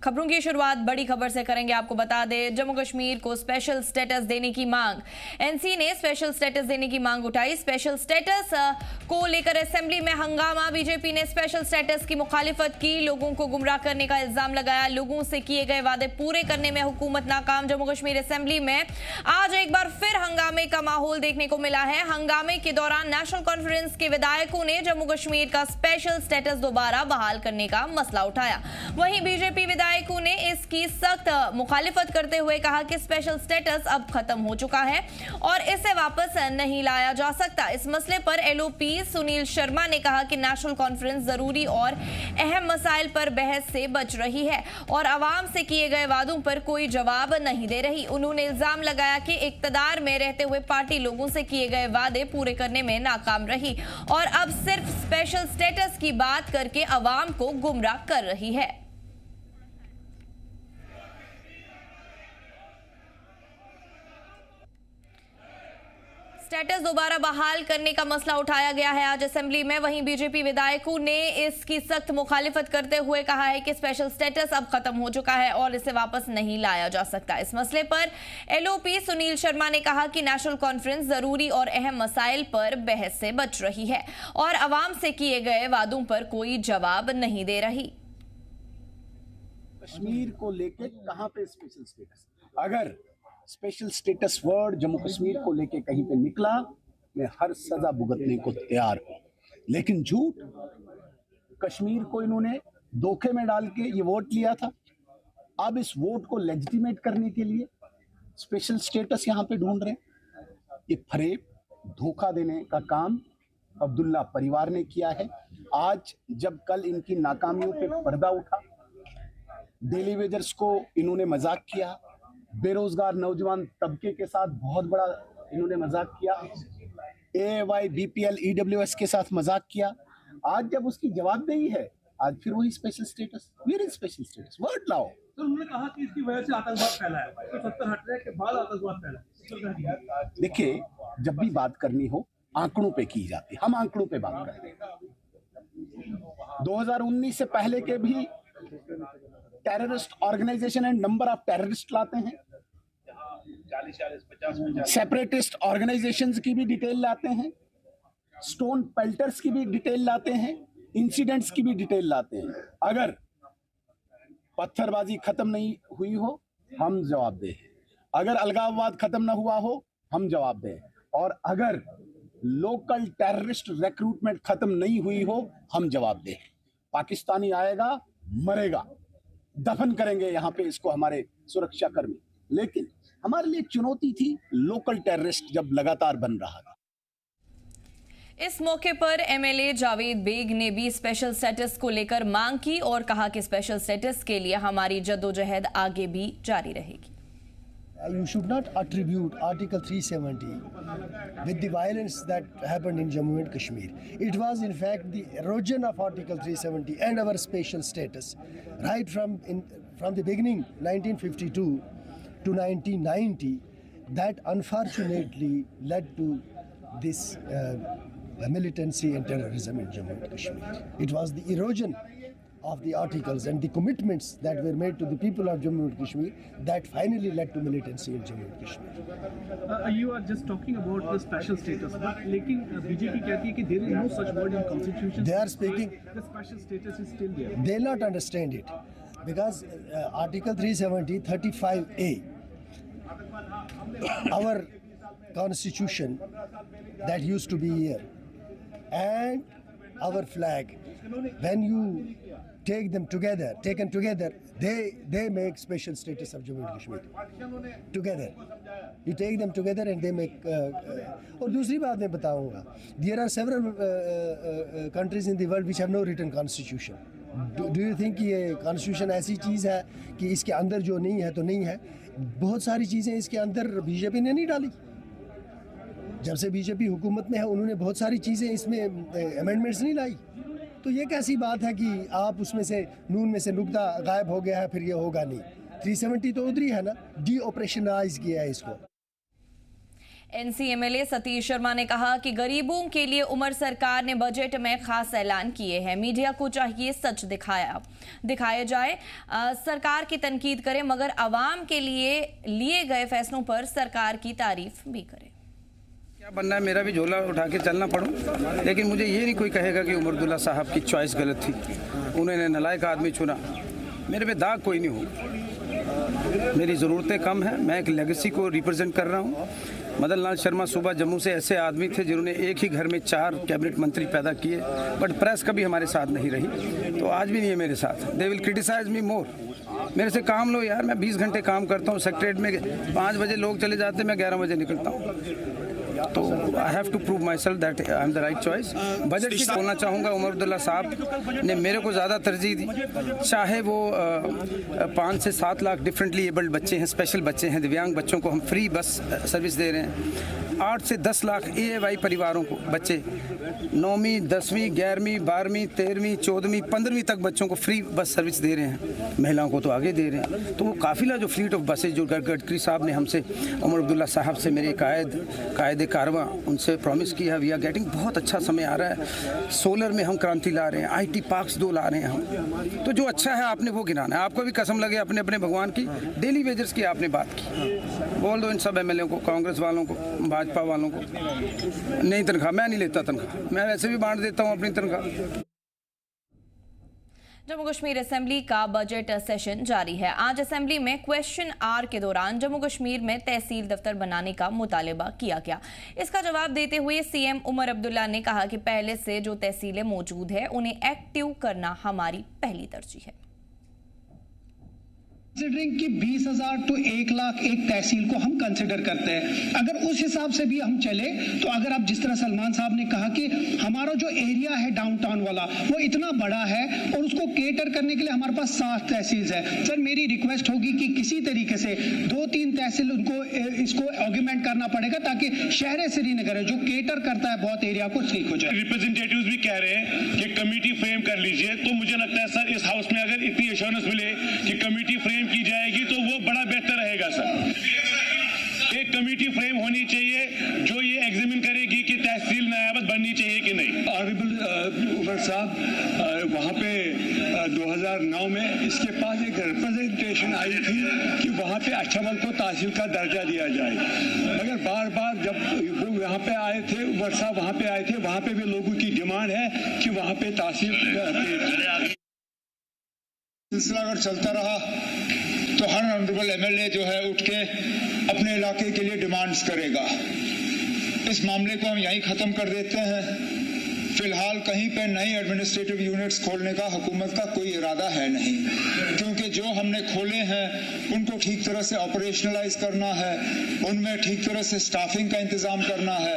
खबरों की शुरुआत बड़ी खबर से करेंगे। आपको बता दें, जम्मू कश्मीर को स्पेशल स्टेटस देने की मांग, एनसी ने स्पेशल स्टेटस देने की मांग उठाई। स्पेशल स्टेटस को लेकर असेंबली में हंगामा। बीजेपी ने स्पेशल स्टेटस की मुखालिफत की, लोगों को गुमराह करने का इल्जाम लगाया। लोगों से किए गए वादे पूरे करने में हुकूमत नाकाम। जम्मू कश्मीर असेंबली में आज एक बार फिर हंगामे का माहौल देखने को मिला है। हंगामे के दौरान नेशनल कॉन्फ्रेंस के विधायकों ने जम्मू कश्मीर का स्पेशल स्टेटस दोबारा बहाल करने का मसला उठाया। वहीं बीजेपी विधायकों ने इसकी सख्त मुखालिफत करते हुए कहा कि स्पेशल स्टेटस अब खत्म हो चुका है और इसे वापस नहीं लाया जा सकता। इस मसले पर एलओपी सुनील शर्मा ने कहा कि नेशनल कॉन्फ्रेंस जरूरी और अहम मसाइल पर बहस से बच रही है और आवाम से किए गए वादों पर कोई जवाब नहीं दे रही। उन्होंने इल्जाम लगाया कि इक्तदार में रहते हुए पार्टी लोगों से किए गए वादे पूरे करने में नाकाम रही और अब सिर्फ स्पेशल स्टेटस की बात करके आवाम को गुमराह कर रही है। स्टेटस दोबारा बहाल करने का मसला उठाया गया है आज असेंबली में। वहीं बीजेपी विधायकों ने इसकी सख्त मुखालिफत करते हुए कहा है कि स्पेशल स्टेटस अब खत्म हो चुका है और इसे वापस नहीं लाया जा सकता। इस मसले पर एलओपी सुनील शर्मा ने कहा कि नेशनल कॉन्फ्रेंस जरूरी और अहम मसाइल पर बहस से बच रही है और आवाम से किए गए वादों पर कोई जवाब नहीं दे रही। कश्मीर को लेके कहां पे स्पेशल स्टेटस? अगर special status word Jammu Kashmir को लेके कहीं पे निकला, मैं हर सजा भुगतने को तैयार हूं। लेकिन झूठ, कश्मीर को इन्होंने धोखे में डाल के ये वोट लिया था। अब इस वोट को लेजिटिमेट करने के लिए स्पेशल स्टेटस यहां पे ढूंढ रहे हैं। ये फरेब, धोखा देने का काम अब्दुल्ला परिवार ने किया है। आज जब कल इनकी नाकामियों पे पर्दा उठा, डेली वेजर्स को इन्होंने मजाक किया, बेरोजगार नौजवान तबके के साथ बहुत बड़ा इन्होंने मजाक किया, एवाई बीपीएल ईडब्ल्यूएस के साथ मजाक किया। आज जब उसकी जवाबदेही है, आज फिर वही special status. Where is special status? Word लाओ। तो उन्होंने कहा कि इसकी वजह से आतंकवाद फैला है, तो 70 हटने के बाद आतंकवाद फैला है। देखिए, जब भी बात करनी हो आंकड़ों पे की जाती है। हम आंकड़ों पे बात करते हैं। 2019 से पहले के भी terrorist organization and number of terrorist लाते हैं, सेपरेटिस्ट ऑर्गेनाइजेशंस की भी डिटेल लाते हैं, स्टोन पेल्टर्स की भी डिटेल लाते हैं, इंसिडेंट्स की भी डिटेल लाते हैं। अगर पत्थरबाजी खत्म नहीं हुई हो, हम जवाबदेह हैं। अगर अलगाववाद खत्म ना हुआ हो, हम जवाबदेह हैं। और अगर लोकल टेररिस्ट रिक्रूटमेंट खत्म नहीं हुई हो, हम जवाबदेह हैं। पाकिस्तानी आएगा, मरेगा, दफन करेंगे यहाँ पे इसको हमारे सुरक्षा कर्मी। लेकिन हमारे लिए चुनौती थी लोकल टेररिस्ट जब लगातार बन रहा था। इस मौके पर एमएलए जावेद बेग ने भी स्पेशल स्टेटस को लेकर मांग की और कहा कि स्पेशल स्टेटस के लिए हमारी जद्दोजहद आगे भी जारी रहेगी। You should not attribute Article 370 with the violence that happened in Jammu and Kashmir. It was in fact the erosion of Article 370 and our special status right from the beginning, 1952 to 1990, that unfortunately led to this militancy and terrorism in Jammu and Kashmir. It was the erosion of the articles and the commitments that were made to the people of Jammu and Kashmir that finally led to militancy in Jammu and Kashmir. You are just talking about the special status, but लेकिन BJP कहती है कि there is no such word in constitution. They are speaking. The special status is still there. They'll not understand it because Article 370, 35A, our constitution that used to be here, and our flag, when you taken together, they make special status of Jammu and Kashmir. Together, you take them together and they make. और दूसरी बात मैं बताऊंगा, there are several countries in the world which have no written constitution. Do you think ये constitution ऐसी चीज़ है कि इसके अंदर जो नहीं है तो नहीं है? बहुत सारी चीज़ें इसके अंदर बीजेपी ने नहीं डाली। जब से बीजेपी हुकूमत में है, उन्होंने बहुत सारी चीज़ें इसमें अमेंडमेंट्स नहीं लाई। तो ये कैसी बात है कि आप उसमें से नून में से नुक्ता गायब हो गया है, फिर ये होगा नहीं। 370 तो उधर ही है ना, डी ऑपरेशनलाइज किया है इसको। एनसीएमएलए सतीश शर्मा ने कहा कि गरीबों के लिए उमर सरकार ने बजट में खास ऐलान किए हैं। मीडिया को चाहिए सच दिखाया जाए, सरकार की तनकीद करे मगर आवाम के लिए गए फैसलों पर सरकार की तारीफ भी करे। क्या बनना है, मेरा भी झोला उठा के चलना पड़ो, लेकिन मुझे ये नहीं कोई कहेगा कि उमर अब्दुल्ला साहब की चॉइस गलत थी, उन्होंने नालायक आदमी चुना। मेरे पे दाग कोई नहीं हो, मेरी ज़रूरतें कम हैं, मैं एक लेगेसी को रिप्रेजेंट कर रहा हूँ। मदन लाल शर्मा सुबह जम्मू से ऐसे आदमी थे जिन्होंने एक ही घर में 4 कैबिनेट मंत्री पैदा किए, बट प्रेस कभी हमारे साथ नहीं रही, तो आज भी नहीं है मेरे साथ। दे विल क्रिटिसाइज मी मोर। मेरे से काम लो यार, मैं 20 घंटे काम करता हूँ सेक्रेटरीट में, 5 बजे लोग चले जाते हैं, मैं 11 बजे निकलता हूँ। तो I have to prove myself that I am the right choice. Budget की बोलना चाहूँगा, उमर अब्दुल्ला साहब ने मेरे को ज़्यादा तरजीह दी, चाहे वो 5 से 7 लाख डिफरेंटली एबल्ड बच्चे हैं, स्पेशल बच्चे हैं, दिव्यांग बच्चों को हम फ्री बस सर्विस दे रहे हैं। 8 से 10 लाख AAY परिवारों को बच्चे 9वीं 10वीं 11वीं 12वीं 13वीं 14वीं 15वीं तक बच्चों को फ्री बस सर्विस दे रहे हैं। महिलाओं को तो आगे दे रहे हैं। तो वो काफिला जो फ्लीट ऑफ बसेज जो गडकरी साहब ने हमसे, उमर अब्दुल्ला साहब से, मेरे कायदे कारवां उनसे प्रॉमिस किया, वी आर गेटिंग, बहुत अच्छा समय आ रहा है। सोलर में हम क्रांति ला रहे हैं, IT पार्क्स 2 ला रहे हैं हम। तो जो अच्छा है आपने वो गिनाना है। आपको भी कसम लगे अपने अपने भगवान की, डेली वेजर्स की आपने बात की, बोल दो इन सब MLA को, कांग्रेस वालों को, भाजपा वालों को, नहीं तनख्वाह, मैं नहीं लेता तनख्वाह, मैं वैसे भी बांट देता हूँ अपनी तनख्वाह। जम्मू कश्मीर असेंबली का बजट सेशन जारी है। आज असेंबली में क्वेश्चन आवर के दौरान जम्मू कश्मीर में तहसील दफ्तर बनाने का मुतालबा किया गया। इसका जवाब देते हुए CM उमर अब्दुल्ला ने कहा कि पहले से जो तहसीलें मौजूद है उन्हें एक्टिव करना हमारी पहली तरजीह है। कंसिडरिंग कि 20,000 to 1 लाख एक तहसील को हम कंसिडर करते हैं, अगर उस हिसाब से भी हम चले तो अगर आप जिस तरह सलमान साहब ने कहा कि हमारा जो एरिया है डाउनटाउन वाला वो इतना बड़ा है और उसको केटर करने के लिए हमारे पास 7 तहसील है। सर मेरी रिक्वेस्ट होगी कि किसी तरीके से 2-3 तहसील उनको इसको ऑर्गुमेंट करना पड़ेगा ताकि शहर श्रीनगर है जो केटर करता है बहुत एरिया को, ठीक हो जाए। रिप्रेजेंटेटिव्स भी कह रहे हैं कि कमेटी फ्रेम कर लीजिए, तो मुझे लगता है सर इस हाउस में अगर इतनी एश्योरेंस मिले कि कमेटी फ्रेम की जाएगी तो वो बड़ा बेहतर रहेगा। सर एक कमेटी फ्रेम होनी चाहिए जो ये एग्जामिन करेगी कि तहसील नायाबत बननी चाहिए कि नहीं। ऑनरेबल उमर साहब वहाँ पे 2009 में इसके पास एक रिप्रेजेंटेशन आई थी कि वहाँ पे अछमल को तहसील का दर्जा दिया जाए, मगर बार बार जब वो यहाँ पे आए थे, उमर साहब वहाँ पे आए थे, वहाँ पे भी लोगों की डिमांड है कि वहाँ पे तहसील सिलसिला अगर चलता रहा तो हर ऑनरेबल MLA जो है उठ के अपने इलाके के लिए डिमांड्स करेगा। इस मामले को हम यहीं ख़त्म कर देते हैं। फिलहाल कहीं पे नई एडमिनिस्ट्रेटिव यूनिट्स खोलने का हुकूमत का कोई इरादा है नहीं, क्योंकि जो हमने खोले हैं उनको ठीक तरह से ऑपरेशनलाइज करना है, उनमें ठीक तरह से स्टाफिंग का इंतजाम करना है।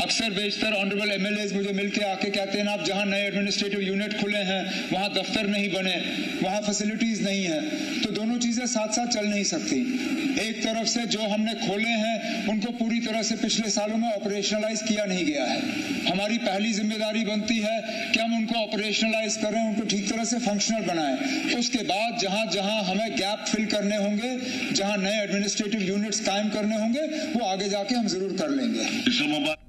अक्सर बेशतर ऑनरेबल MLAs मुझे मिलके आके कहते हैं आप जहां नए एडमिनिस्ट्रेटिव यूनिट खुले हैं वहां दफ्तर नहीं बने, वहां फैसिलिटीज नहीं है, तो दोनों चीजें साथ साथ चल नहीं सकती। एक तरफ से जो हमने खोले हैं उनको पूरी तरह से पिछले सालों में ऑपरेशनलाइज किया नहीं गया है। हमारी पहली जिम्मेदारी बनती है कि हम उनको ऑपरेशनलाइज करें, उनको ठीक तरह से फंक्शनल बनाएं। उसके बाद जहां जहां हमें गैप फिल करने होंगे, जहां नए एडमिनिस्ट्रेटिव यूनिट्स कायम करने होंगे, वो आगे जाके हम जरूर कर लेंगे।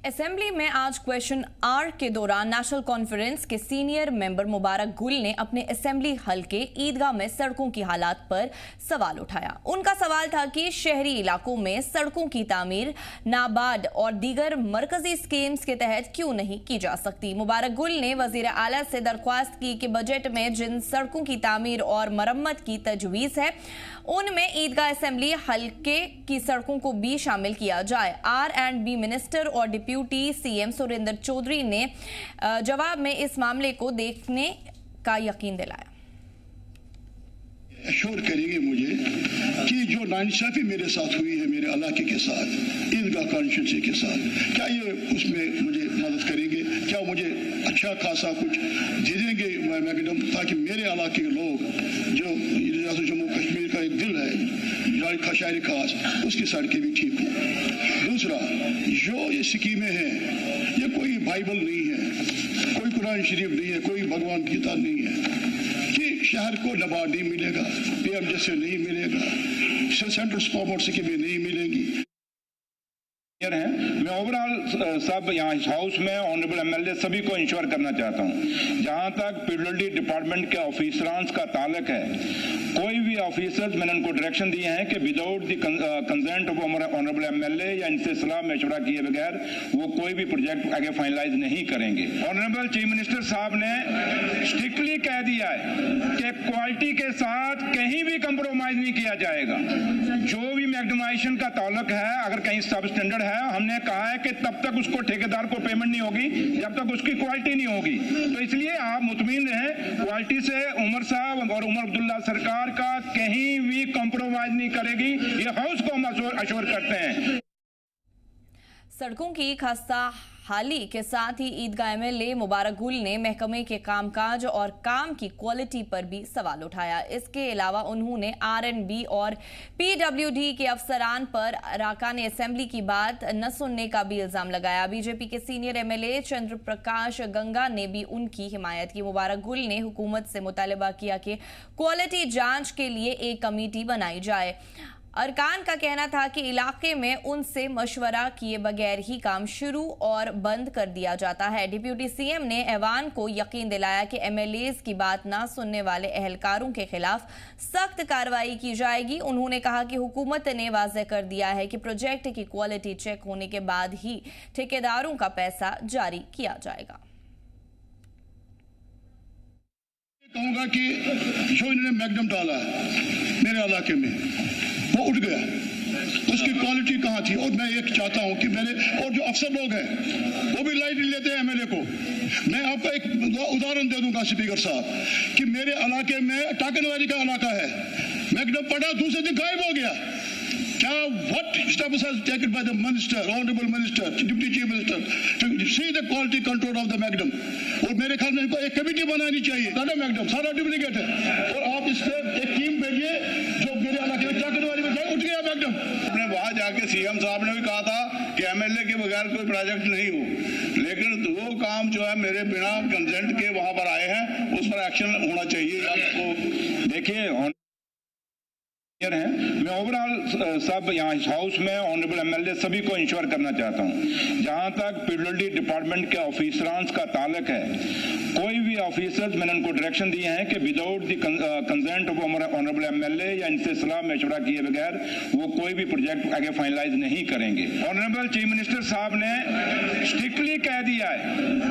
असेंबली में आज क्वेश्चन आवर के दौरान नेशनल कॉन्फ्रेंस के सीनियर मेंबर मुबारक गुल ने अपने असेंबली हलके ईदगाह में सड़कों की हालात पर सवाल उठाया। उनका सवाल था कि शहरी इलाकों में सड़कों की तामीर नाबार्ड और दीगर मरकजी स्कीम्स के तहत क्यों नहीं की जा सकती। मुबारक गुल ने वजीर आला से दरख्वास्त की कि बजट में जिन सड़कों की तामीर और मरम्मत की तजवीज़ है उनमें ईदगाह असेंबली हलके की सड़कों को भी शामिल किया जाए। R&B मिनिस्टर और डिप्यूटी CM सुरेंद्र चौधरी ने जवाब में इस मामले को देखने का यकीन दिलाया। एश्योर करेंगे मुझे कि जो नाइंसाफी मेरे साथ हुई है मेरे इलाके के साथ, ईदगाह कॉन्स्टिट्यूंसी के साथ, क्या ये उसमें मुझे मदद करेंगे, क्या मुझे अच्छा खासा कुछ दे देंगे मैकेनिज्म, ताकि मेरे इलाके के लोग जो जम्मू कश्मीर का एक दिल है शहरी खास, उसकी सड़कें भी ठीक हों। दूसरा, जो ये स्कीमें हैं ये कोई बाइबल नहीं है, कोई कुरान शरीफ नहीं है, कोई भगवान की किताब नहीं है कि शहर को नाबार्ड नहीं मिलेगा, PM जैसे नहीं मिलेगा, सेंट्रल स्कॉमर स्कीमें नहीं मिलेंगी। हैं। मैं ओवरऑल सब यहाँ हाउस में ऑनरेबल एमएलए सभी को इंश्योर करना चाहता हूँ, जहाँ तक पीडब्ल्यूडी डिपार्टमेंट के ऑफिसरांस का ताल्लुक है, कोई भी ऑफिसर्स मैंने उनको डायरेक्शन दिए हैं कि without the consent of honourable MLA या इनसे सलाह मशवरा किए बगैर वो कोई भी प्रोजेक्ट आगे फाइनलाइज नहीं करेंगे। ऑनरेबल चीफ मिनिस्टर साहब ने स्ट्रिक्टली कह दिया है कि क्वालिटी के साथ कहीं भी कंप्रोमाइज नहीं किया जाएगा। जो भी मैग्नीमाइजेशन का ताल्लुक है, अगर कहीं सब स्टैंडर्ड है, हमने कहा है कि तब तक उसको ठेकेदार को पेमेंट नहीं होगी जब तक उसकी क्वालिटी नहीं होगी। तो इसलिए आप मुतमिन रहें, क्वालिटी से उमर साहब और उमर अब्दुल्ला सरकार का कहीं भी कॉम्प्रोमाइज नहीं करेगी, ये हाउस को हम अश्योर करते हैं। सड़कों की खस्ता हाली के साथ ही ईदगाह एमएलए मुबारक गुल ने महकमे के कामकाज और काम की क्वालिटी पर भी सवाल उठाया। इसके अलावा उन्होंने आरएनबी और पीडब्ल्यूडी के अफसरान पर अरकान असेंबली की बात न सुनने का भी इल्जाम लगाया। बीजेपी के सीनियर एमएलए चंद्र प्रकाश गंगा ने भी उनकी हिमायत की। मुबारक गुल ने हुकूमत से मुतालबा किया कि क्वालिटी जांच के लिए एक कमेटी बनाई जाए। अरकान का कहना था कि इलाके में उनसे मशवरा किए बगैर ही काम शुरू और बंद कर दिया जाता है। डिप्यूटी सीएम ने ऐवान को यकीन दिलाया कि एमएलएज की बात ना सुनने वाले एहलकारों के खिलाफ सख्त कार्रवाई की जाएगी। उन्होंने कहा कि हुकूमत ने वाज़ेह कर दिया है कि प्रोजेक्ट की क्वालिटी चेक होने के बाद ही ठेकेदारों का पैसा जारी किया जाएगा। कहूंगा कि जो इन्होंने मैग्नम डाला मेरे इलाके में वो उठ गया, उसकी क्वालिटी कहाँ थी। और मैं एक चाहता हूँ कि मेरे और जो अफसर लोग हैं वो भी लाइट लेते हैं एमएलए को। मैं आपको एक उदाहरण दे दूंगा स्पीकर साहब कि मेरे इलाके में टाकनवारी का इलाका है, मैग्नम पड़ा दूसरे दिन गायब हो गया। क्या what steps has taken by the minister, honorable minister, deputy chief minister to see the quality control of the magnum? और मेरे ख्याल में इनको एक कमेटी बनानी चाहिए। सारा मैग्नम सारा डुप्लीकेट है और आप इस पे एक टीम भेजिए जो मेरे इलाके में टाकनवारी में जाए, उठ गया मैग्नम। अपने वहां जाके सीएम साहब ने भी कहा था कि एमएलए के बगैर कोई प्रोजेक्ट नहीं हो, लेकिन वो काम जो है मेरे बिना कंसेंट के वहां पर आए हैं, उस पर एक्शन होना चाहिए। आपको देखिए हैं। मैं ओवरऑल सब यहाँ हाउस में ऑनरेबल एमएलए सभी को इंश्योर करना चाहता हूँ, जहाँ तक पीडब्ल्यूडी डिपार्टमेंट के ऑफिसरांस का ताल्लुक है, कोई भी ऑफिसर्स मैंने उनको डायरेक्शन दिए हैं कि without the consent of honourable MLA या इनसे सलाह मशवरा किए बगैर वो कोई भी प्रोजेक्ट आगे फाइनलाइज नहीं करेंगे। ऑनरेबल चीफ मिनिस्टर साहब ने स्ट्रिक्टली कह दिया है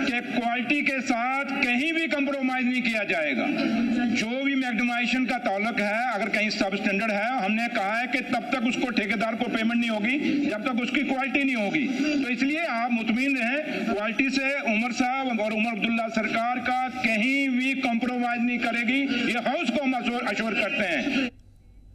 कि क्वालिटी के साथ कहीं भी कंप्रोमाइज नहीं किया जाएगा। जो भी मैग्नीमाइजेशन का ताल्लुक है, अगर कहीं सब स्टैंडर्ड है, हमने कहा है कि तब तक उसको ठेकेदार को पेमेंट नहीं होगी जब तक उसकी क्वालिटी नहीं होगी। तो इसलिए आप मुतमिन रहें, क्वालिटी से उमर साहब और उमर अब्दुल्ला सरकार का कहीं भी कॉम्प्रोमाइज नहीं करेगी, ये हाउस को हम अश्योर करते हैं।